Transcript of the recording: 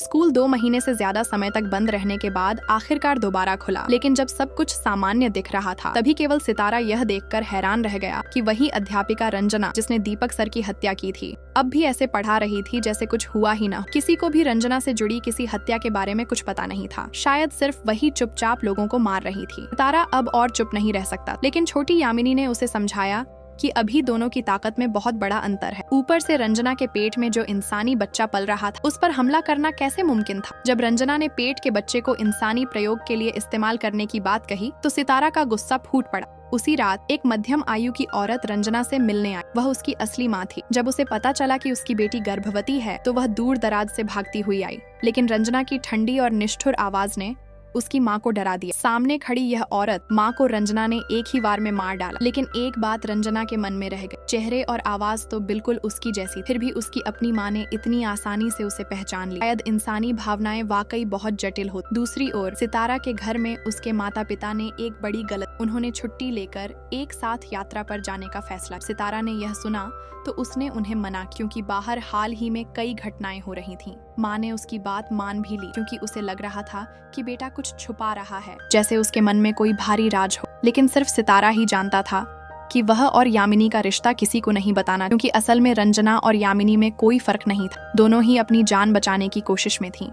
School 2 महीने से ज्यादा समय तक बंद रहने के बाद आखिरकार दोबारा खुला, लेकिन जब सब कुछ सामान्य दिख रहा था तभी केवल सितारा यह देखकर हैरान रह गया कि वही अध्यापिका रंजना जिसने दीपक सर की हत्या की थी अब भी ऐसे पढ़ा रही थी जैसे कुछ हुआ ही न। किसी को भी रंजना से जुड़ी किसी हत्या के बारे में कुछ पता नहीं था, शायद सिर्फ वही चुपचाप लोगों को मार रही थी। सितारा अब और चुप नहीं रह सकता, लेकिन छोटी यामिनी ने उसे समझाया कि अभी दोनों की ताकत में बहुत बड़ा अंतर है। ऊपर से रंजना के पेट में जो इंसानी बच्चा पल रहा था उस पर हमला करना कैसे मुमकिन था। जब रंजना ने पेट के बच्चे को इंसानी प्रयोग के लिए इस्तेमाल करने की बात कही तो सितारा का गुस्सा फूट पड़ा। उसी रात एक मध्यम आयु की औरत रंजना से मिलने आई। वह उसकी असली माँ थी। जब उसे पता चला कि उसकी बेटी गर्भवती है तो वह दूर दराज से भागती हुई आई, लेकिन रंजना की ठंडी और निष्ठुर आवाज ने उसकी माँ को डरा दिया। सामने खड़ी यह औरत माँ को रंजना ने एक ही वार में मार डाला, लेकिन एक बात रंजना के मन में रह गई। चेहरे और आवाज तो बिल्कुल उसकी जैसी, फिर भी उसकी अपनी माँ ने इतनी आसानी से उसे पहचान लिया। शायद इंसानी भावनाएं वाकई बहुत जटिल हो। दूसरी ओर सितारा के घर में उसके माता पिता ने एक बड़ी गलत, उन्होंने छुट्टी लेकर एक साथ यात्रा पर जाने का फैसला। सितारा ने यह सुना तो उसने उन्हें मना, क्योंकि बाहर हाल ही में कई घटनाएं हो रही थीं। माँ ने उसकी बात मान भी ली, क्योंकि उसे लग रहा था कि बेटा कुछ छुपा रहा है, जैसे उसके मन में कोई भारी राज हो। लेकिन सिर्फ सितारा ही जानता था कि वह और यामिनी का रिश्ता किसी को नहीं बताना, क्योंकि असल में रंजना और यामिनी में कोई फर्क नहीं था। दोनों ही अपनी जान बचाने की कोशिश में थीं।